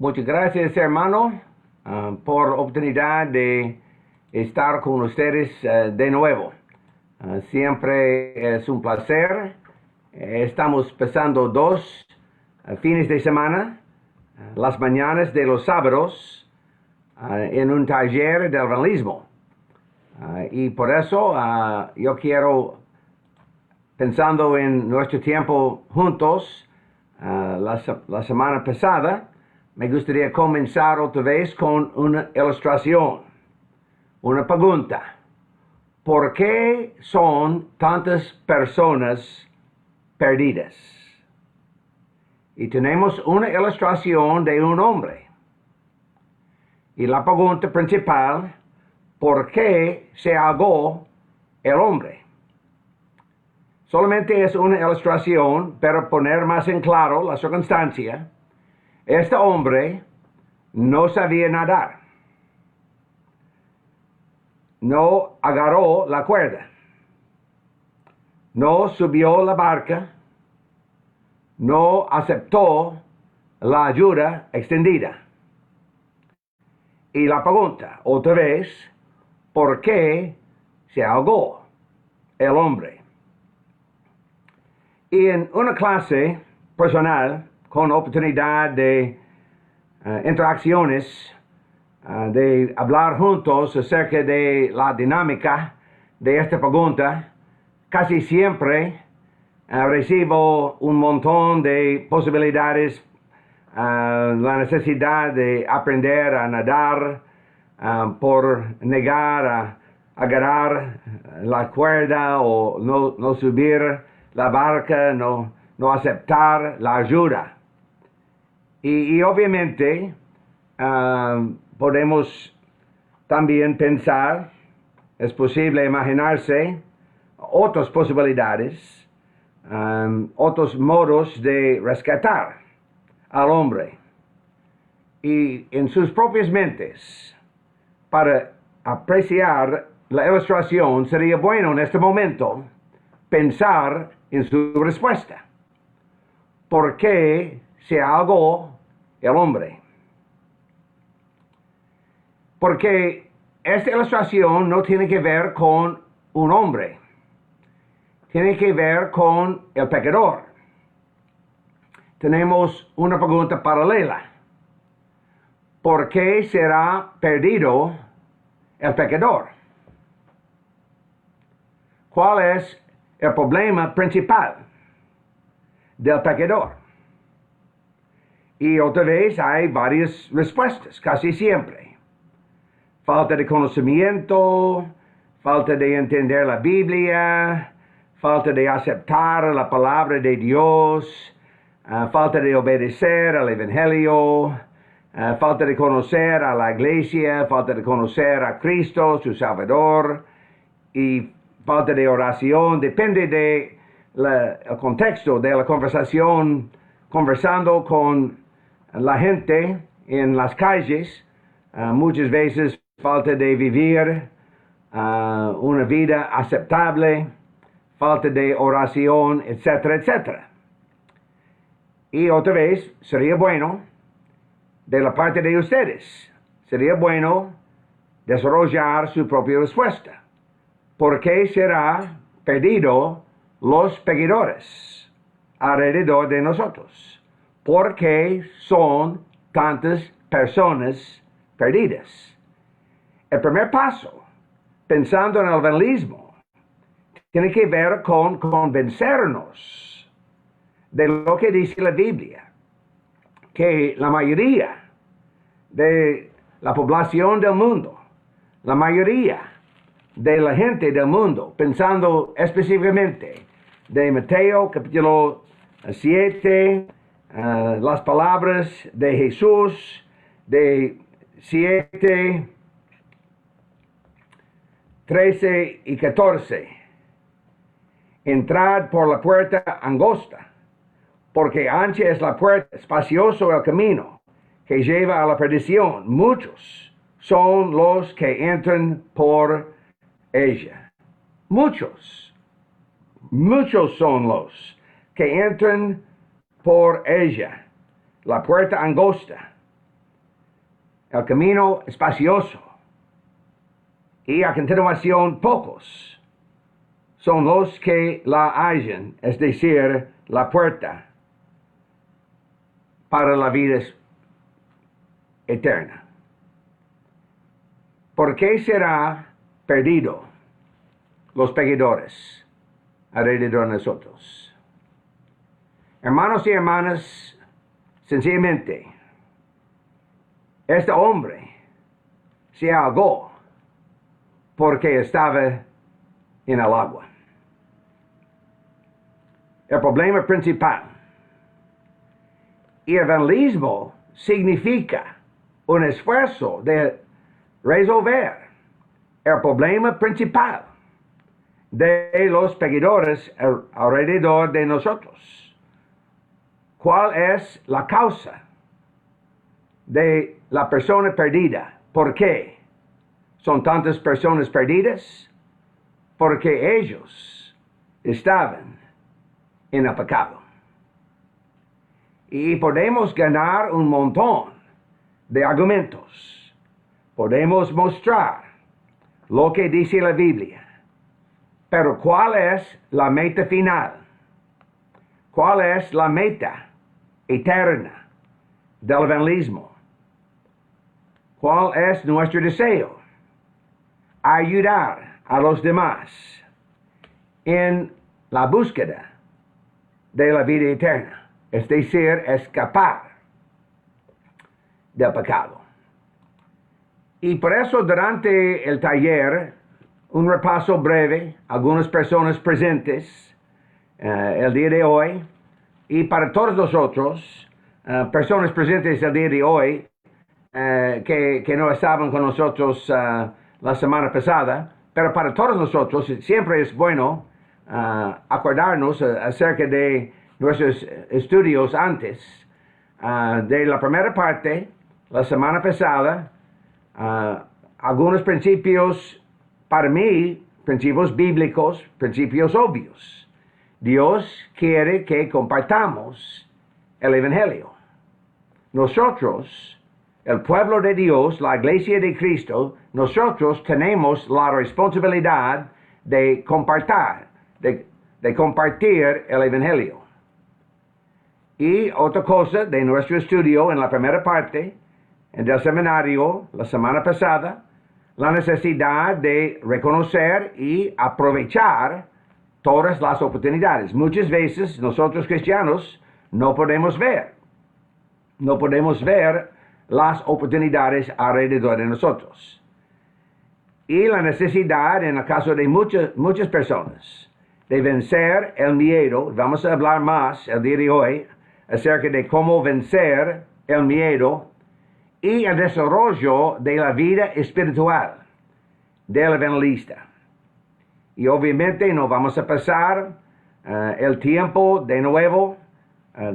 Muchas gracias, hermano, por la oportunidad de estar con ustedes de nuevo. Siempre es un placer. Estamos pasando dos fines de semana, las mañanas de los sábados, en un taller de evangelismo. Y por eso yo quiero, pensando en nuestro tiempo juntos, la semana pasada, me gustaría comenzar otra vez con una ilustración, una pregunta. ¿Por qué son tantas personas perdidas? Y tenemos una ilustración de un hombre. Y la pregunta principal, ¿por qué se ahogó el hombre? Solamente es una ilustración, pero poner más en claro la circunstancia. Este hombre no sabía nadar. No agarró la cuerda. No subió la barca. No aceptó la ayuda extendida. Y la pregunta, otra vez, ¿por qué se ahogó el hombre? Y en una clase personal, con oportunidad de interacciones, de hablar juntos acerca de la dinámica de esta pregunta, casi siempre recibo un montón de posibilidades, la necesidad de aprender a nadar, por negar a agarrar la cuerda o no subir la barca, no aceptar la ayuda. Y obviamente podemos también pensar, es posible imaginarse otras posibilidades, otros modos de rescatar al hombre. Y en sus propias mentes, para apreciar la ilustración, sería bueno en este momento pensar en su respuesta. ¿Por qué se ahogó el hombre? Porque esta ilustración no tiene que ver con un hombre. Tiene que ver con el pecador. Tenemos una pregunta paralela. ¿Por qué será perdido el pecador? ¿Cuál es el problema principal del pecador? Y otra vez hay varias respuestas, casi siempre. Falta de conocimiento, falta de entender la Biblia, falta de aceptar la palabra de Dios, falta de obedecer al Evangelio, falta de conocer a la iglesia, falta de conocer a Cristo, su Salvador, y falta de oración. Depende del contexto de la conversación, conversando con la gente en las calles. Muchas veces falta de vivir una vida aceptable, falta de oración, etcétera, etcétera. Y otra vez, sería bueno, de la parte de ustedes, sería bueno desarrollar su propia respuesta. ¿Por qué será perdido los pecadores alrededor de nosotros? ¿Por qué son tantas personas perdidas? El primer paso, pensando en el evangelismo, tiene que ver con convencernos de lo que dice la Biblia, que la mayoría de la población del mundo, la mayoría de la gente del mundo, pensando específicamente de Mateo capítulo 7, las palabras de Jesús de 7, 13 y 14. Entrad por la puerta angosta, porque ancha es la puerta, espacioso el camino que lleva a la perdición. Muchos son los que entran por ella. Muchos son los que entran por ella. La puerta angosta. el camino espacioso. Y a continuación, pocos son los que la hallan, es decir, la puerta para la vida eterna. ¿Por qué será perdido los pecadores alrededor de nosotros? Hermanos y hermanas, sencillamente, este hombre se ahogó porque estaba en el agua. El problema principal. Y evangelismo significa un esfuerzo de resolver el problema principal de los pecadores alrededor de nosotros. ¿Cuál es la causa de la persona perdida? ¿Por qué son tantas personas perdidas? Porque ellos estaban en el pecado. Y podemos ganar un montón de argumentos. Podemos mostrar lo que dice la Biblia. Pero ¿cuál es la meta final? ¿Cuál es la meta eterna del evangelismo? ¿Cuál es nuestro deseo? Ayudar a los demás en la búsqueda de la vida eterna. Es decir, escapar del pecado. Y por eso durante el taller, un repaso breve, algunas personas presentes el día de hoy, y para todos nosotros, personas presentes el día de hoy, que no estaban con nosotros la semana pasada, pero para todos nosotros siempre es bueno acordarnos acerca de nuestros estudios antes. De la primera parte, la semana pasada, algunos principios, para mí, principios bíblicos, principios obvios. Dios quiere que compartamos el Evangelio. Nosotros, el pueblo de Dios, la iglesia de Cristo, nosotros tenemos la responsabilidad de compartir el Evangelio. Y otra cosa de nuestro estudio en la primera parte del seminario la semana pasada, la necesidad de reconocer y aprovechar todas las oportunidades. Muchas veces nosotros cristianos no podemos ver las oportunidades alrededor de nosotros. Y la necesidad, en el caso de muchas personas, de vencer el miedo. Vamos a hablar más el día de hoy acerca de cómo vencer el miedo y el desarrollo de la vida espiritual del evangelista. Y obviamente no vamos a pasar el tiempo de nuevo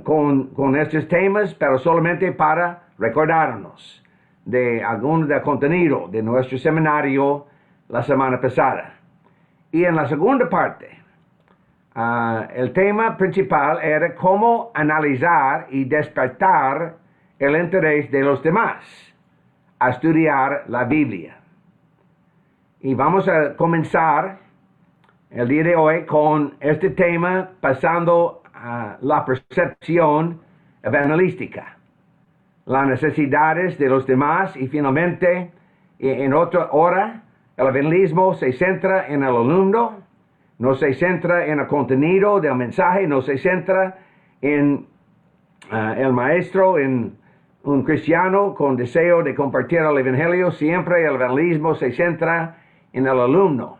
con estos temas, pero solamente para recordarnos de algún del contenido de nuestro seminario la semana pasada. Y en la segunda parte, el tema principal era cómo analizar y despertar el interés de los demás a estudiar la Biblia. Y vamos a comenzar el día de hoy con este tema pasando a la percepción evangelística, las necesidades de los demás y finalmente en otra hora el evangelismo se centra en el alumno, no se centra en el contenido del mensaje, no se centra en el maestro, en un cristiano con deseo de compartir el evangelio. Siempre el evangelismo se centra en el alumno.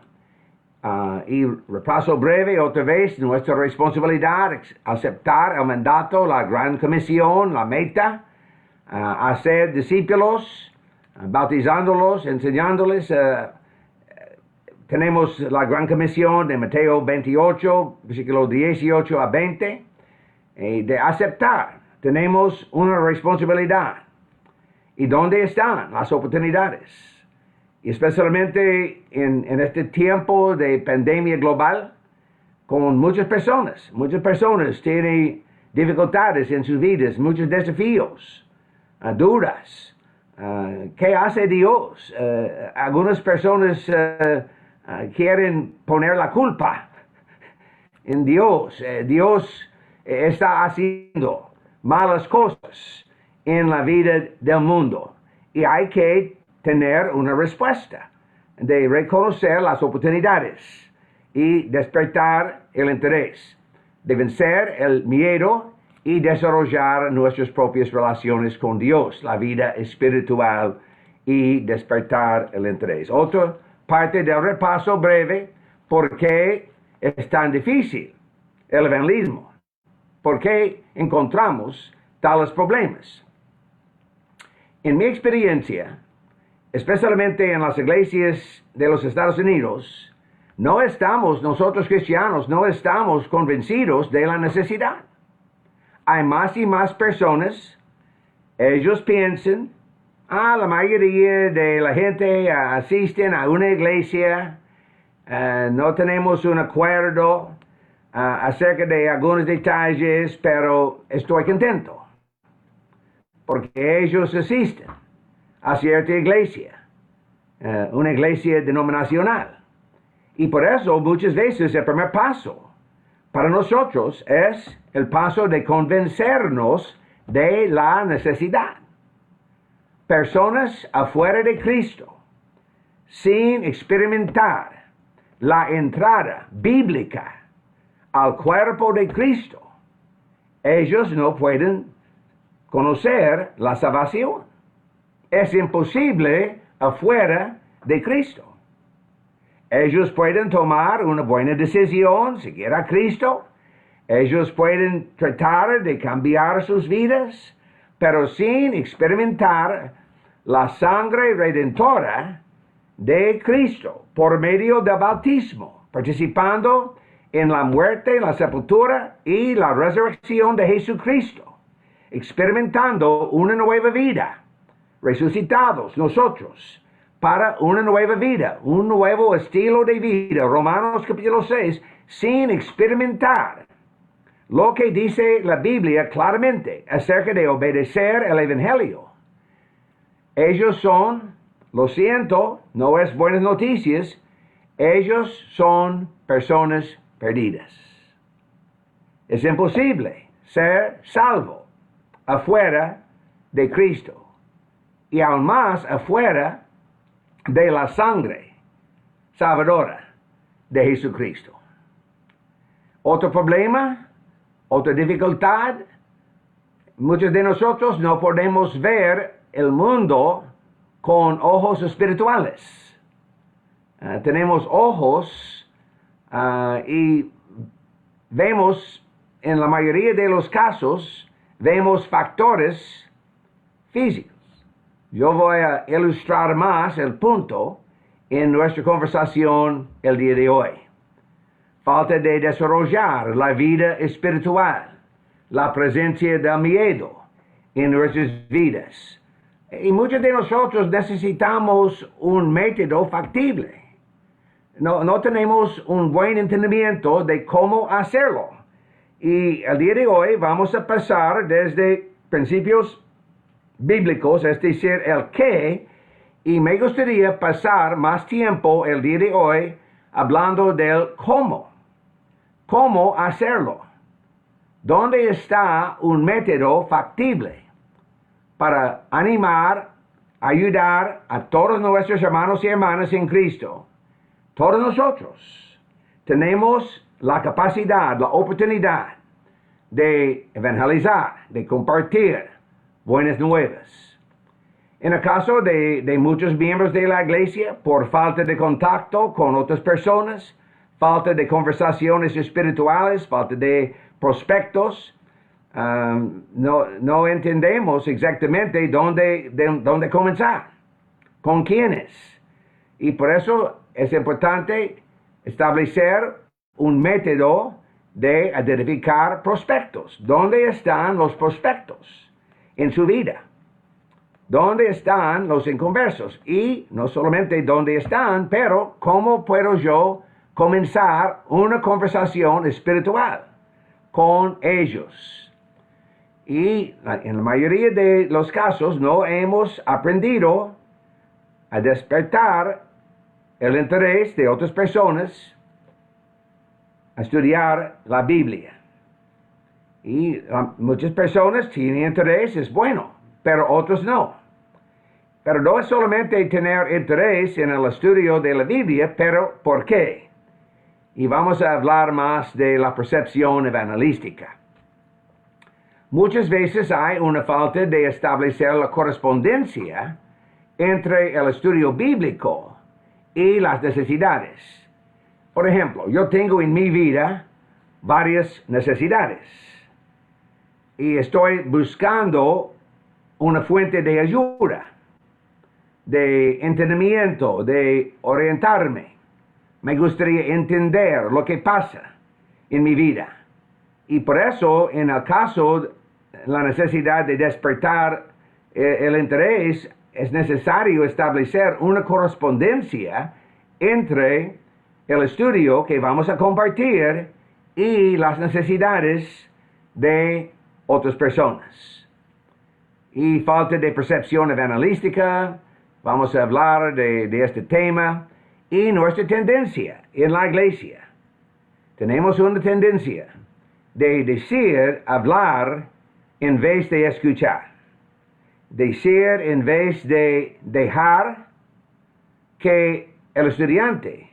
Y repaso breve otra vez, nuestra responsabilidad es aceptar el mandato, la gran comisión, la meta, hacer discípulos, bautizándolos, enseñándoles. Tenemos la gran comisión de Mateo 28, versículos 18 a 20, de aceptar. Tenemos una responsabilidad. ¿Y dónde están las oportunidades? Y especialmente en este tiempo de pandemia global, con muchas personas tienen dificultades en sus vidas, muchos desafíos, dudas, ¿Qué hace Dios? Algunas personas quieren poner la culpa en Dios. Dios está haciendo malas cosas en la vida del mundo. Y hay que tener una respuesta de reconocer las oportunidades y despertar el interés, de vencer el miedo y desarrollar nuestras propias relaciones con Dios, la vida espiritual y despertar el interés. Otra parte del repaso breve, ¿por qué es tan difícil el evangelismo? ¿Por qué encontramos tales problemas? En mi experiencia, especialmente en las iglesias de los Estados Unidos, nosotros cristianos, no estamos convencidos de la necesidad. Hay más y más personas, ellos piensan, la mayoría de la gente asisten a una iglesia, no tenemos un acuerdo acerca de algunos detalles, pero estoy contento, porque ellos asisten a cierta iglesia, una iglesia denominacional. Y por eso muchas veces el primer paso para nosotros es el paso de convencernos de la necesidad. Personas afuera de Cristo, sin experimentar la entrada bíblica al cuerpo de Cristo, ellos no pueden conocer la salvación. Es imposible afuera de Cristo. Ellos pueden tomar una buena decisión, seguir a Cristo. Ellos pueden tratar de cambiar sus vidas, pero sin experimentar la sangre redentora de Cristo por medio del bautismo, participando en la muerte, la sepultura y la resurrección de Jesucristo, experimentando una nueva vida, resucitados nosotros para una nueva vida, un nuevo estilo de vida. Romanos capítulo 6, sin experimentar lo que dice la Biblia claramente acerca de obedecer el Evangelio. Ellos son, lo siento, no es buenas noticias, ellos son personas perdidas. Es imposible ser salvo afuera de Cristo y aún más afuera de la sangre salvadora de Jesucristo. Otro problema, otra dificultad, muchos de nosotros no podemos ver el mundo con ojos espirituales. Tenemos ojos y vemos, en la mayoría de los casos, vemos factores físicos. Yo voy a ilustrar más el punto en nuestra conversación el día de hoy. Falta de desarrollar la vida espiritual, la presencia del miedo en nuestras vidas. Y muchos de nosotros necesitamos un método factible. No tenemos un buen entendimiento de cómo hacerlo. Y el día de hoy vamos a pasar desde principios bíblicos, es decir, el qué, y me gustaría pasar más tiempo el día de hoy hablando del cómo. ¿Cómo hacerlo? ¿Dónde está un método factible para animar, ayudar a todos nuestros hermanos y hermanas en Cristo? Todos nosotros tenemos la capacidad, la oportunidad de evangelizar, de compartir buenas nuevas. En el caso de muchos miembros de la iglesia, por falta de contacto con otras personas, falta de conversaciones espirituales, falta de prospectos, no entendemos exactamente dónde comenzar, con quiénes. Y por eso es importante establecer un método de identificar prospectos. ¿Dónde están los prospectos en su vida? ¿Dónde están los inconversos? Y no solamente dónde están, pero cómo puedo yo comenzar una conversación espiritual con ellos. Y en la mayoría de los casos no hemos aprendido a despertar el interés de otras personas a estudiar la Biblia. Y muchas personas tienen interés, es bueno, pero otros no. Pero no es solamente tener interés en el estudio de la Biblia, pero ¿por qué? Y vamos a hablar más de la percepción evangelística. Muchas veces hay una falta de establecer la correspondencia entre el estudio bíblico y las necesidades. Por ejemplo, yo tengo en mi vida varias necesidades y estoy buscando una fuente de ayuda, de entendimiento, de orientarme. Me gustaría entender lo que pasa en mi vida. Y por eso, en el caso de la necesidad de despertar el interés, es necesario establecer una correspondencia entre el estudio que vamos a compartir y las necesidades de otras personas. Y falta de percepción evangelística, vamos a hablar de este tema, y nuestra tendencia en la iglesia. Tenemos una tendencia de decir, hablar en vez de escuchar. Decir en vez de dejar que el estudiante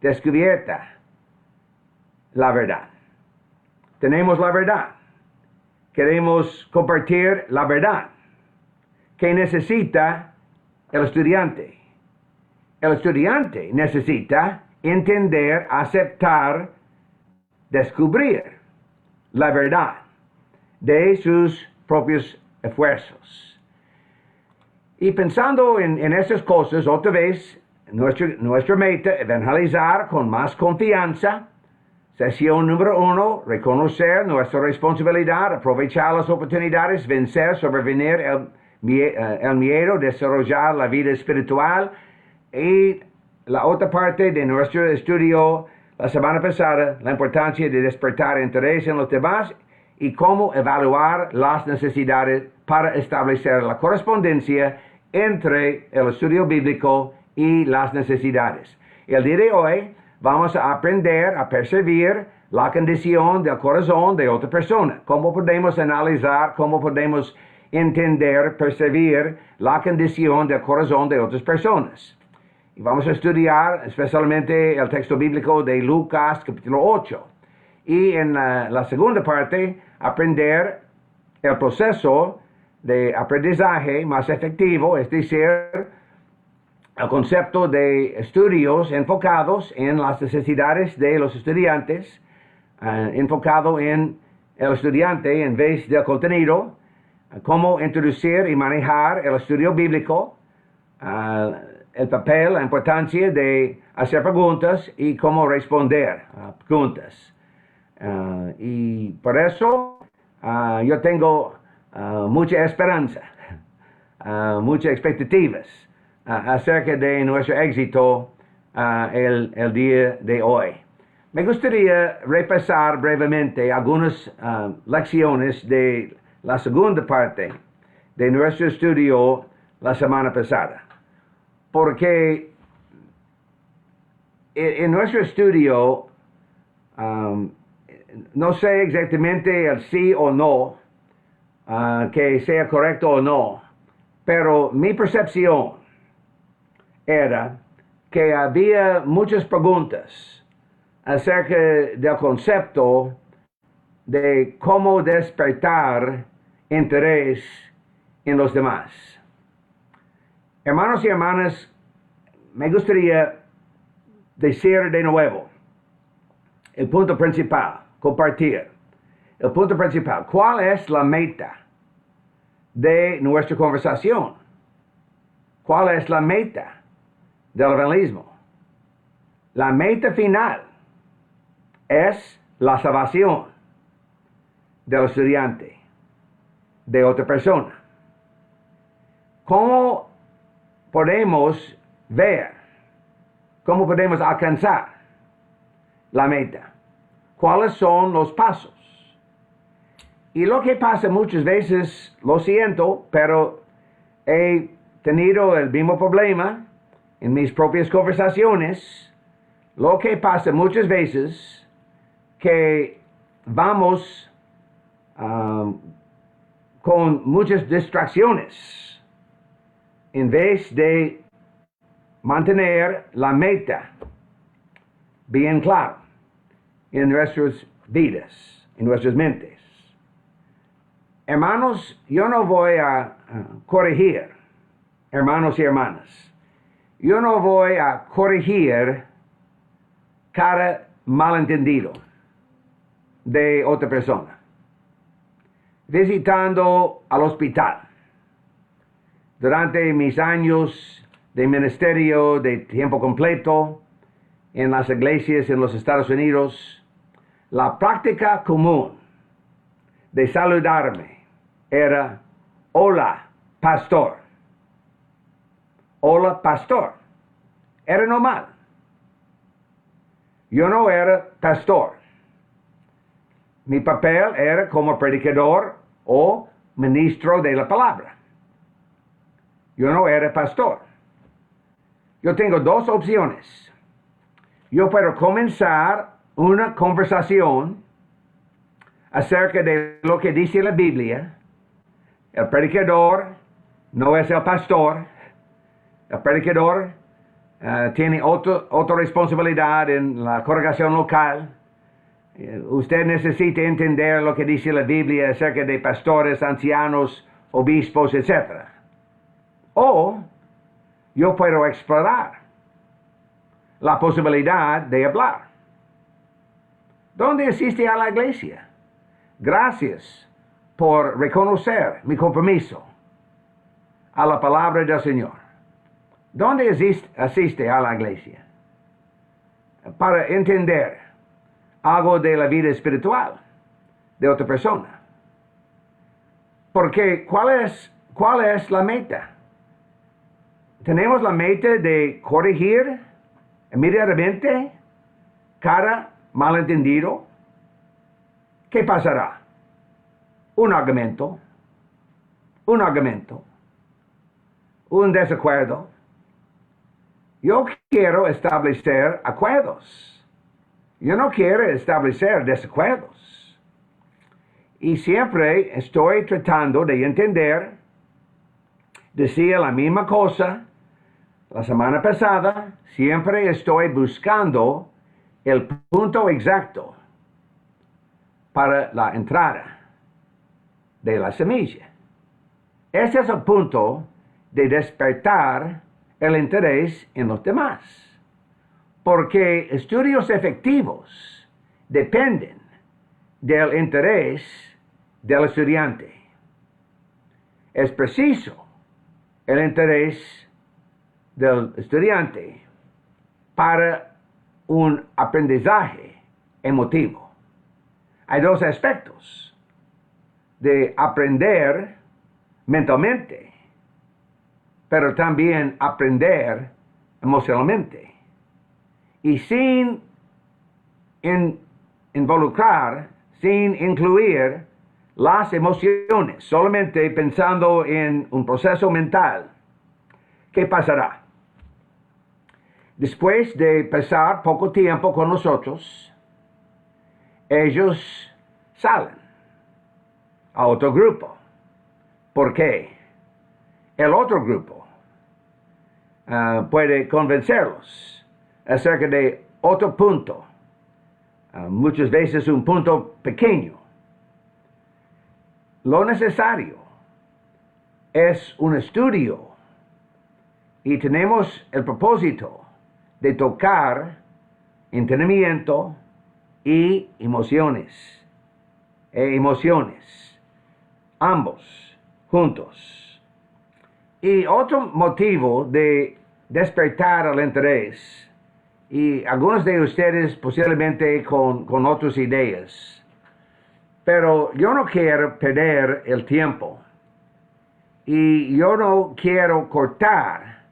descubierta la verdad. Tenemos la verdad. Queremos compartir la verdad. ¿Qué necesita el estudiante? El estudiante necesita entender, aceptar, descubrir la verdad de sus propios esfuerzos. Y pensando en esas cosas, otra vez, nuestra meta, evangelizar con más confianza. Sesión número 1, reconocer nuestra responsabilidad, aprovechar las oportunidades, vencer, sobrevenir el miedo, desarrollar la vida espiritual. Y la otra parte de nuestro estudio la semana pasada, la importancia de despertar interés en los demás y cómo evaluar las necesidades para establecer la correspondencia entre el estudio bíblico y las necesidades. El día de hoy vamos a aprender a percibir la condición del corazón de otra persona. Cómo podemos analizar, cómo podemos entender, percibir la condición del corazón de otras personas. Y vamos a estudiar especialmente el texto bíblico de Lucas capítulo 8. Y en la segunda parte, aprender el proceso de aprendizaje más efectivo, es decir, el concepto de estudios enfocados en las necesidades de los estudiantes, enfocado en el estudiante en vez del contenido, cómo introducir y manejar el estudio bíblico, el papel, la importancia de hacer preguntas y cómo responder a preguntas. Y por eso yo tengo mucha esperanza, muchas expectativas acerca de nuestro éxito el día de hoy. Me gustaría repasar brevemente algunas lecciones de la segunda parte de nuestro estudio la semana pasada. Porque en nuestro estudio, no sé exactamente el sí o no, que sea correcto o no, pero mi percepción era que había muchas preguntas acerca del concepto de cómo despertar interés en los demás. Hermanos y hermanas, me gustaría decir de nuevo el punto principal, compartir. El punto principal, ¿cuál es la meta de nuestra conversación? ¿Cuál es la meta del evangelismo? La meta final es la salvación del estudiante, de otra persona. ¿Cómo podemos ver, cómo podemos alcanzar la meta? ¿Cuáles son los pasos? Y lo que pasa muchas veces, lo siento, pero he tenido el mismo problema en mis propias conversaciones. Lo que pasa muchas veces que vamos con muchas distracciones en vez de mantener la meta bien clara en nuestras vidas, en nuestras mentes. Hermanos, yo no voy a corregir, hermanos y hermanas, yo no voy a corregir cada malentendido de otra persona. Visitando al hospital, durante mis años de ministerio de tiempo completo en las iglesias en los Estados Unidos, la práctica común de saludarme era: hola, pastor. Hola, pastor. Era normal. Yo no era pastor. Mi papel era como predicador o ministro de la palabra. Yo no era pastor. Yo tengo dos opciones. Yo puedo comenzar una conversación acerca de lo que dice la Biblia. El predicador no es el pastor. El predicador tiene otra responsabilidad en la congregación local. Usted necesita entender lo que dice la Biblia acerca de pastores, ancianos, obispos, etc. O yo puedo explorar la posibilidad de hablar. ¿Dónde asiste a la iglesia? Gracias por reconocer mi compromiso a la palabra del Señor. ¿Dónde asiste a la iglesia? Para entender algo de la vida espiritual de otra persona. Porque ¿cuál es la meta? Tenemos la meta de corregir inmediatamente cada malentendido. ¿Qué pasará? Un argumento, un desacuerdo. Yo quiero establecer acuerdos. Yo no quiero establecer desacuerdos. Y siempre estoy tratando de entender. Decía la misma cosa la semana pasada. Siempre estoy buscando el punto exacto para la entrada de la semilla. Este es el punto de despertar el interés en los demás. Porque estudios efectivos dependen del interés del estudiante. Es preciso el interés del estudiante para un aprendizaje emotivo. Hay dos aspectos de aprender mentalmente, pero también aprender emocionalmente. Y sin involucrar, sin incluir las emociones, solamente pensando en un proceso mental, ¿qué pasará? Después de pasar poco tiempo con nosotros, ellos salen a otro grupo. ¿Por qué? El otro grupo puede convencerlos acerca de otro punto, muchas veces un punto pequeño. Lo necesario es un estudio y tenemos el propósito de tocar entendimiento y emociones, ambos juntos. Y otro motivo de despertar el interés, y algunos de ustedes posiblemente con otras ideas, pero yo no quiero perder el tiempo y yo no quiero cortar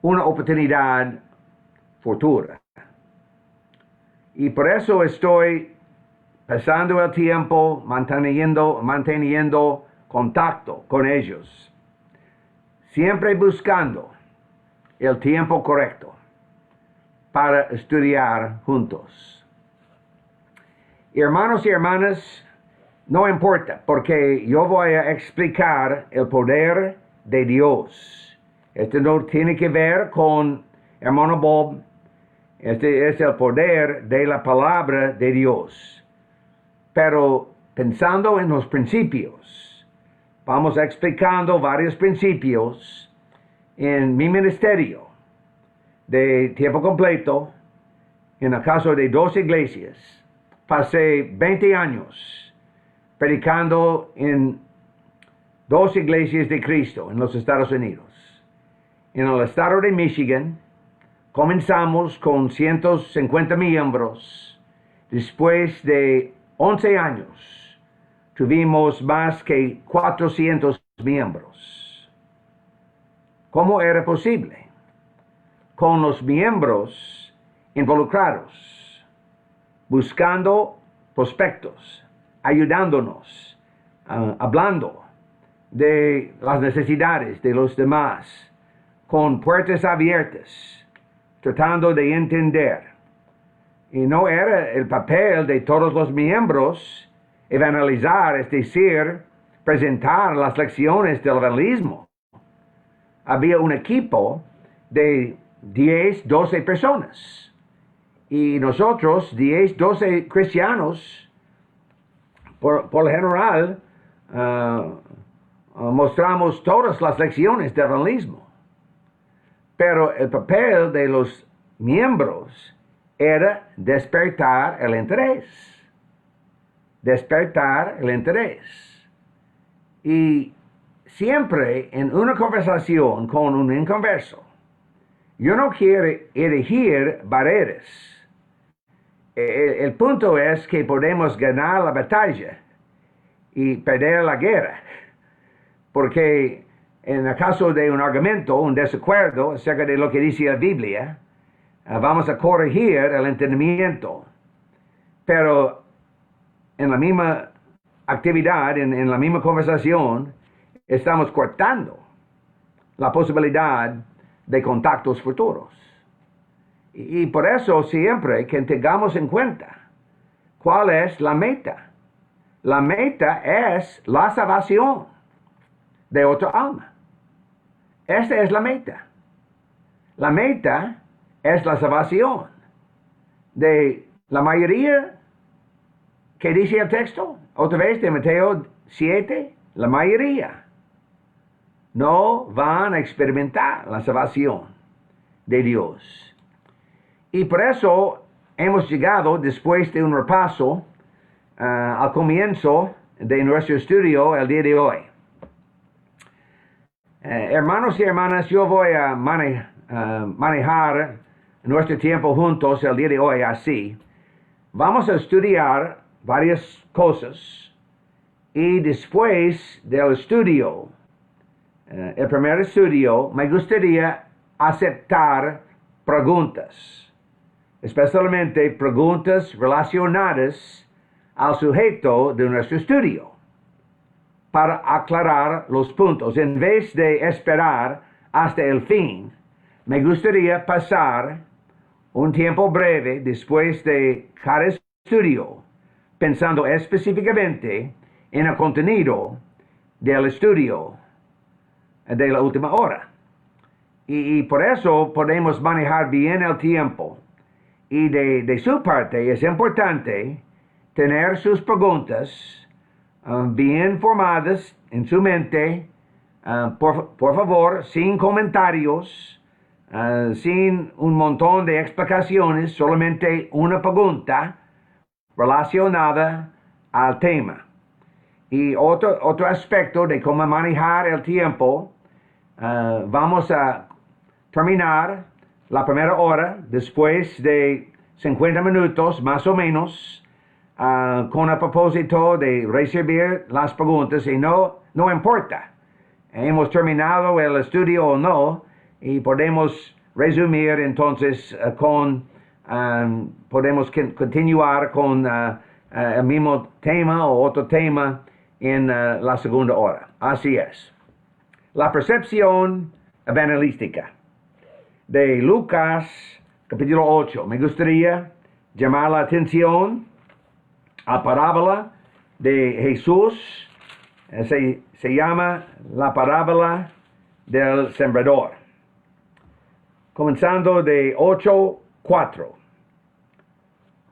una oportunidad futura. Y por eso estoy pasando el tiempo, manteniendo contacto con ellos, siempre buscando el tiempo correcto para estudiar juntos. Hermanos y hermanas, no importa, porque yo voy a explicar el poder de Dios. Este no tiene que ver con hermano Bob. Este es el poder de la palabra de Dios. Pero pensando en los principios, vamos explicando varios principios en mi ministerio de tiempo completo. En el caso de 2 iglesias, pasé 20 años predicando en 2 iglesias de Cristo en los Estados Unidos. En el estado de Michigan, comenzamos con 150 miembros. Después de 11 años, tuvimos más que 400 miembros. ¿Cómo era posible? Con los miembros involucrados, buscando prospectos, ayudándonos, hablando de las necesidades de los demás, con puertas abiertas, tratando de entender. Y no era el papel de todos los miembros evangelizar, es decir, presentar las lecciones del evangelismo. Había un equipo de 10, 12 personas. Y nosotros, 10, 12 cristianos, por lo general, mostramos todas las lecciones del evangelismo. Pero el papel de los miembros era despertar el interés. Despertar el interés. Y siempre en una conversación con un inconverso, yo no quiero erigir barreras. El punto es que podemos ganar la batalla y perder la guerra. Porque en el caso de un argumento, un desacuerdo acerca de lo que dice la Biblia, vamos a corregir el entendimiento. Pero en la misma actividad, en la misma conversación, estamos cortando la posibilidad de contactos futuros. Y por eso siempre que tengamos en cuenta cuál es la meta. La meta es la salvación de otra alma. Esta es la meta. La meta es la salvación de la mayoría que dice el texto, otra vez de Mateo 7, la mayoría no van a experimentar la salvación de Dios. Y por eso hemos llegado, después de un repaso, al comienzo de nuestro estudio el día de hoy. Hermanos y hermanas, yo voy a manejar nuestro tiempo juntos el día de hoy así. Vamos a estudiar varias cosas y después del estudio, el primer estudio, me gustaría aceptar preguntas, especialmente preguntas relacionadas al sujeto de nuestro estudio, para aclarar los puntos. En vez de esperar hasta el fin, me gustaría pasar un tiempo breve después de cada estudio, pensando específicamente en el contenido del estudio de la última hora. Y por eso podemos manejar bien el tiempo. Y de su parte es importante tener sus preguntas bien formadas en su mente, por favor, sin comentarios, sin un montón de explicaciones, solamente una pregunta relacionada al tema. Y otro aspecto de cómo manejar el tiempo, vamos a terminar la primera hora después de 50 minutos más o menos, con el propósito de recibir las preguntas. Y no importa, hemos terminado el estudio o no, y podemos resumir entonces podemos continuar con el mismo tema o otro tema en la segunda hora. Así es. La percepción evangelística de Lucas capítulo 8. Me gustaría llamar la atención a parábola de Jesús. Se llama la parábola del sembrador. Comenzando de 8:4.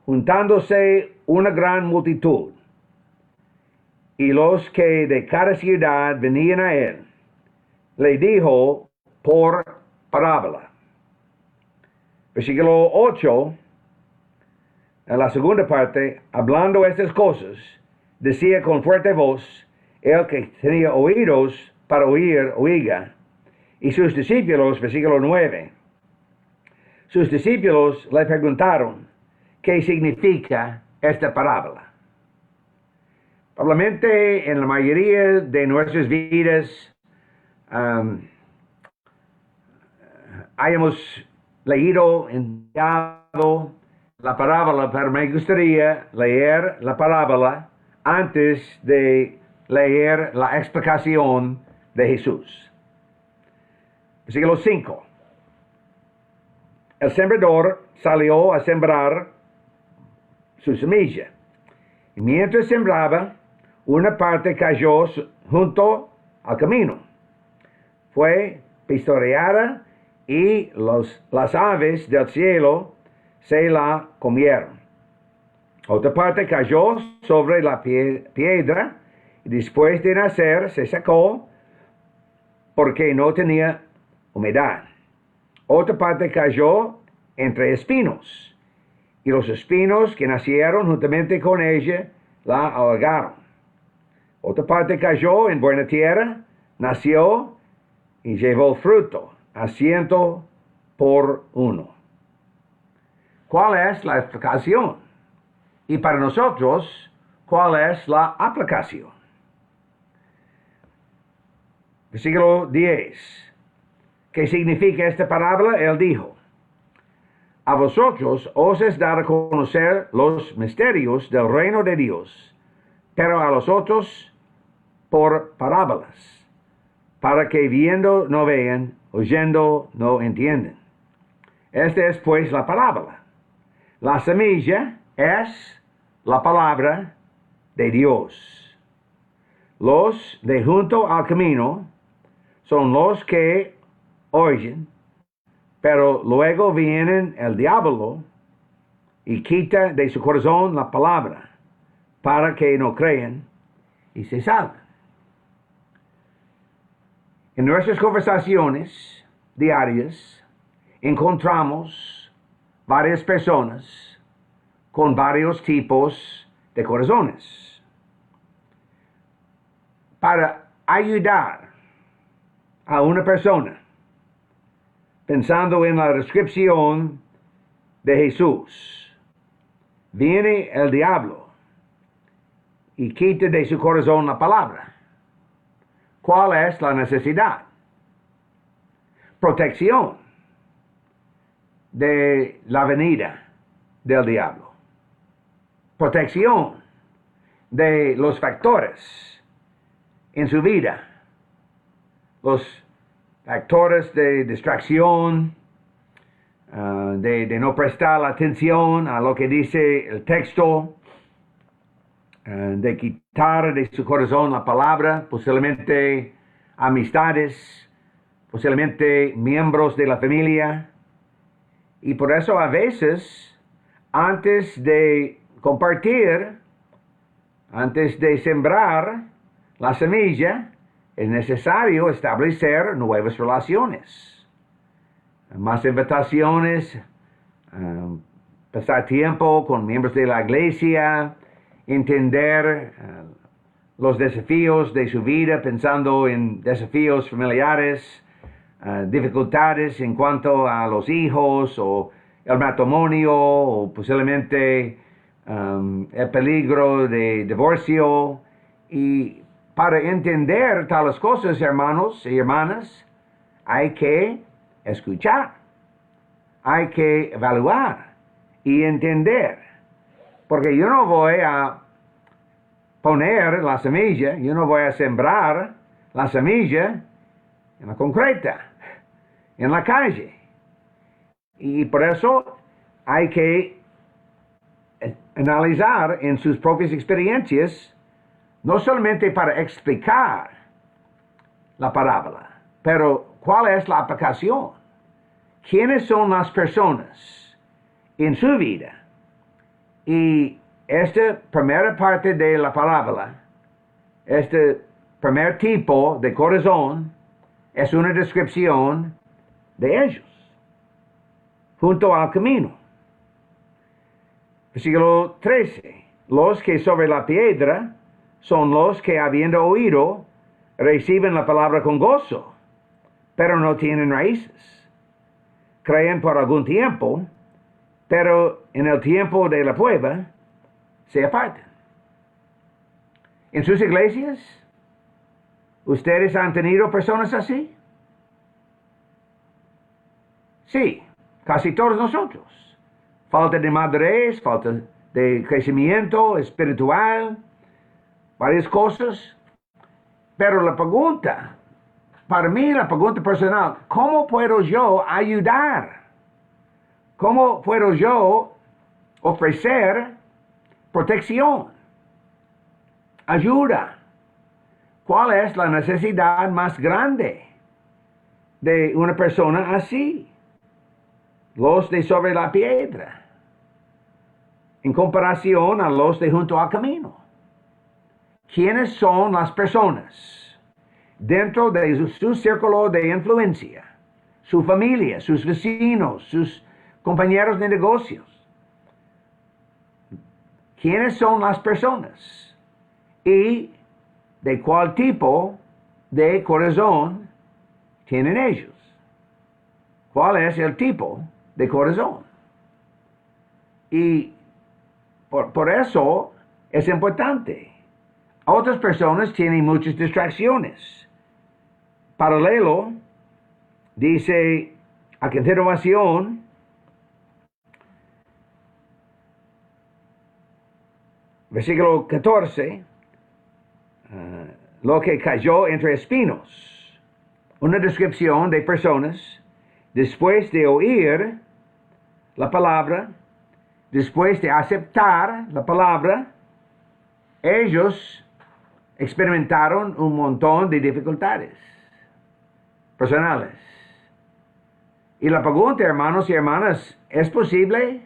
Juntándose una gran multitud, y los que de cada ciudad venían a él, le dijo por parábola. Versículo 8, en la segunda parte, hablando estas cosas, decía con fuerte voz, el que tenía oídos para oír, oiga. Y sus discípulos, versículo 9, sus discípulos le preguntaron, ¿qué significa esta parábola? Probablemente en la mayoría de nuestras vidas hayamos leído, enviado la parábola, pero me gustaría leer la parábola antes de leer la explicación de Jesús. Versículo 5. El sembrador salió a sembrar su semilla. Y mientras sembraba, una parte cayó junto al camino. Fue pisoteada y las aves del cielo se la comieron. Otra parte cayó sobre la piedra y después de nacer se secó porque no tenía humedad. Otra parte cayó entre espinos y los espinos que nacieron juntamente con ella la ahogaron. Otra parte cayó en buena tierra, nació y llevó fruto, a 100 por 1. ¿Cuál es la explicación? Y para nosotros, ¿cuál es la aplicación? Versículo 10. ¿Qué significa esta parábola? Él dijo, a vosotros os es dar a conocer los misterios del reino de Dios, pero a los otros por parábolas, para que viendo no vean, oyendo no entienden. Esta es pues la parábola. La semilla es la palabra de Dios. Los de junto al camino son los que oyen, pero luego viene el diablo y quita de su corazón la palabra para que no crean y se salven. En nuestras conversaciones diarias encontramos varias personas con varios tipos de corazones. Para ayudar a una persona, pensando en la descripción de Jesús, viene el diablo y quita de su corazón la palabra. ¿Cuál es la necesidad? Protección de la venida del diablo. Protección de los factores en su vida. Los factores de distracción, de no prestar atención a lo que dice el texto, de quitar de su corazón la palabra, posiblemente amistades, posiblemente miembros de la familia. Y por eso a veces, antes de compartir, antes de sembrar la semilla, es necesario establecer nuevas relaciones, más invitaciones, pasar tiempo con miembros de la iglesia, entender los desafíos de su vida, pensando en desafíos familiares, dificultades en cuanto a los hijos o el matrimonio o posiblemente el peligro de divorcio. Y para entender tales cosas, hermanos y hermanas, hay que escuchar, hay que evaluar y entender. Porque yo no voy a poner la semilla, yo no voy a sembrar la semilla en la concreta, en la calle. Y por eso hay que analizar en sus propias experiencias, no solamente para explicar la parábola, pero cuál es la aplicación. ¿Quiénes son las personas en su vida? Y esta primera parte de la parábola, este primer tipo de corazón, es una descripción de ellos, junto al camino. Versículo 13. Los que sobre la piedra son los que, habiendo oído, reciben la palabra con gozo, pero no tienen raíces. Creen por algún tiempo, pero en el tiempo de la prueba se apartan. En sus iglesias, ¿ustedes han tenido personas así? Sí, casi todos nosotros. Falta de madurez, falta de crecimiento espiritual, varias cosas. Pero la pregunta, para mí la pregunta personal, ¿cómo puedo yo ayudar? ¿Cómo puedo yo ofrecer protección, ayuda? ¿Cuál es la necesidad más grande de una persona así? Los de sobre la piedra, en comparación a los de junto al camino. ¿Quiénes son las personas dentro de su círculo de influencia, su familia, sus vecinos, sus compañeros de negocios? ¿Quiénes son las personas? ¿Y de cuál tipo de corazón tienen ellos? ¿Cuál es el tipo de corazón? Y por eso es importante. Otras personas tienen muchas distracciones. Paralelo, dice a continuación, versículo 14, lo que cayó entre espinos. Una descripción de personas después de oír la palabra, después de aceptar la palabra, ellos experimentaron un montón de dificultades personales. Y la pregunta, hermanos y hermanas, ¿es posible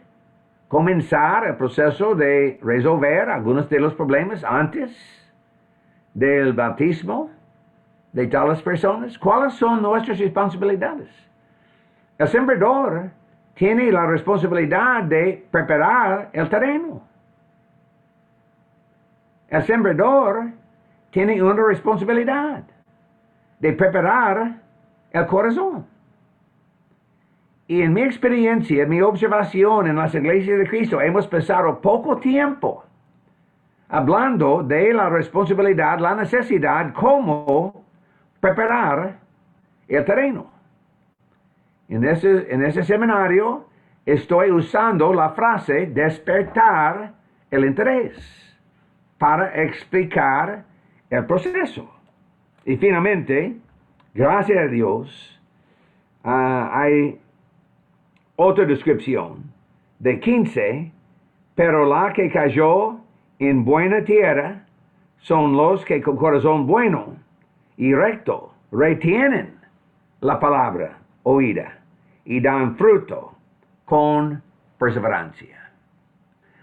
comenzar el proceso de resolver algunos de los problemas antes del bautismo de tales personas? ¿Cuáles son nuestras responsabilidades? El sembrador tiene la responsabilidad de preparar el terreno. El sembrador tiene una responsabilidad de preparar el corazón. Y en mi experiencia, en mi observación en las iglesias de Cristo, hemos pasado poco tiempo hablando de la responsabilidad, la necesidad, cómo preparar el terreno. En ese seminario estoy usando la frase despertar el interés para explicar el proceso. Y finalmente, gracias a Dios, hay otra descripción de 15, pero la que cayó en buena tierra son los que con corazón bueno y recto retienen la palabra oída y dan fruto con perseverancia.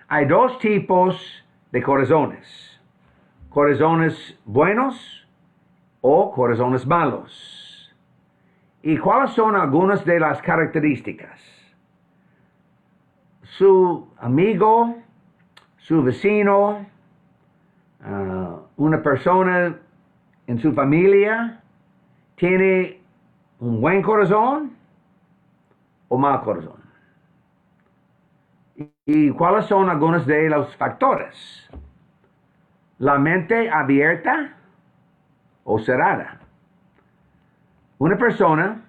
Hay dos tipos de corazones: corazones buenos o corazones malos. ¿Y cuáles son algunas de las características? Su amigo, su vecino, una persona en su familia tiene un buen corazón o mal corazón. ¿Y cuáles son algunos de los factores? La mente abierta o cerrada. Una persona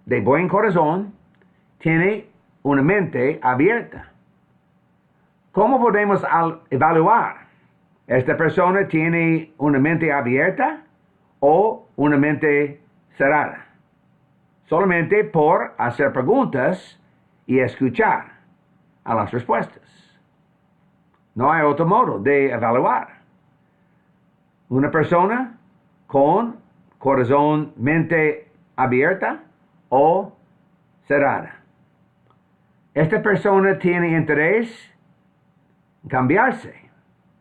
de buen corazón tiene una mente abierta. ¿Cómo podemos evaluar? ¿Esta persona tiene una mente abierta o una mente cerrada? Solamente por hacer preguntas y escuchar a las respuestas. No hay otro modo de evaluar. Una persona con corazón, mente abierta o cerrada. ¿Esta persona tiene interés en cambiarse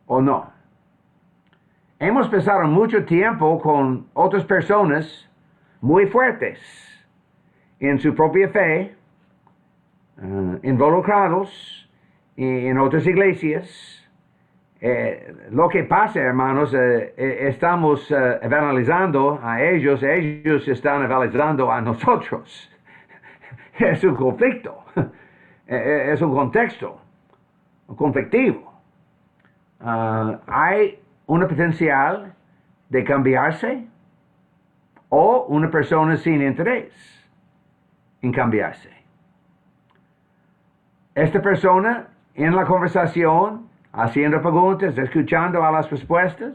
o no? Hemos pasado mucho tiempo con otras personas muy fuertes en su propia fe, involucrados en otras iglesias. Lo que pasa, hermanos, estamos evangelizando a ellos están evangelizando a nosotros. Es un conflicto, es un contexto conflictivo. Hay una potencial de cambiarse o una persona sin interés en cambiarse. Esta persona en la conversación, haciendo preguntas, escuchando a las respuestas,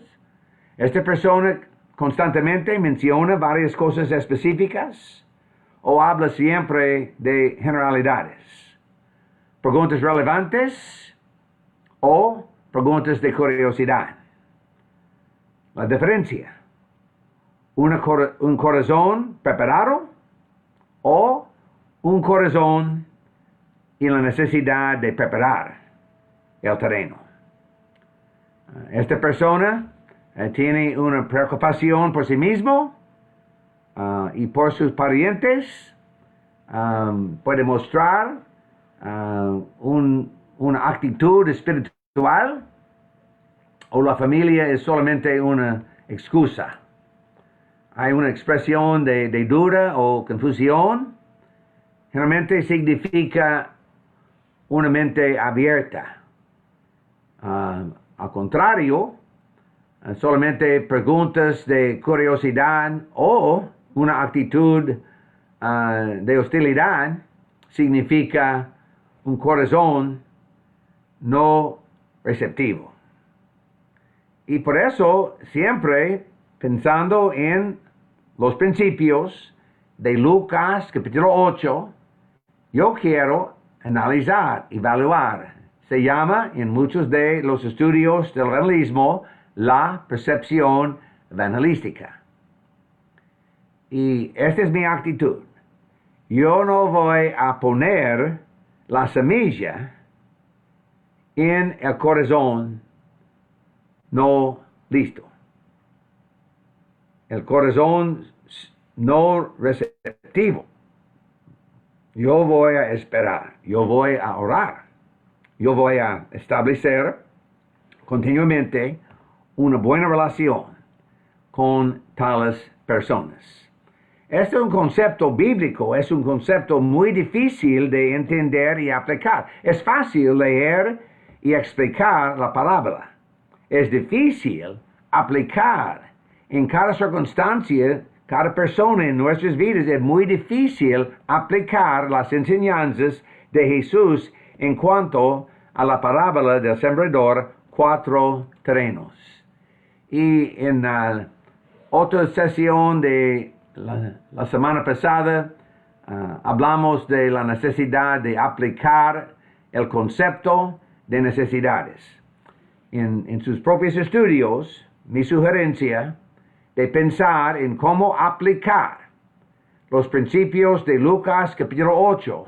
esta persona constantemente menciona varias cosas específicas o habla siempre de generalidades. Preguntas relevantes o preguntas de curiosidad. La diferencia. Un corazón preparado o un corazón en la necesidad de preparar el terreno. Esta persona tiene una preocupación por sí mismo y por sus parientes. Puede mostrar una actitud espiritual o la familia es solamente una excusa. Hay una expresión de duda o confusión. Generalmente significa una mente abierta. Al contrario, solamente preguntas de curiosidad o una actitud de hostilidad significa un corazón no receptivo. Y por eso, siempre pensando en los principios de Lucas capítulo 8, yo quiero analizar, evaluar. Se llama en muchos de los estudios del evangelismo la percepción evangelística. Y esta es mi actitud. Yo no voy a poner la semilla en el corazón no listo. El corazón no receptivo. Yo voy a esperar, yo voy a orar, yo voy a establecer continuamente una buena relación con tales personas. Este es un concepto bíblico, es un concepto muy difícil de entender y aplicar. Es fácil leer y explicar la parábola. Es difícil aplicar en cada circunstancia, cada persona en nuestras vidas. Es muy difícil aplicar las enseñanzas de Jesús en cuanto a la parábola del sembrador, 4 terrenos. Y en otra sesión de la semana pasada hablamos de la necesidad de aplicar el concepto de necesidades. En sus propios estudios, mi sugerencia de pensar en cómo aplicar los principios de Lucas capítulo 8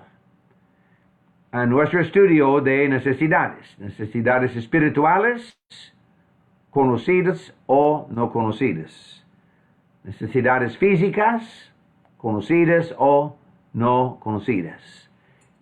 a nuestro estudio de necesidades espirituales, conocidas o no conocidas, necesidades físicas, conocidas o no conocidas.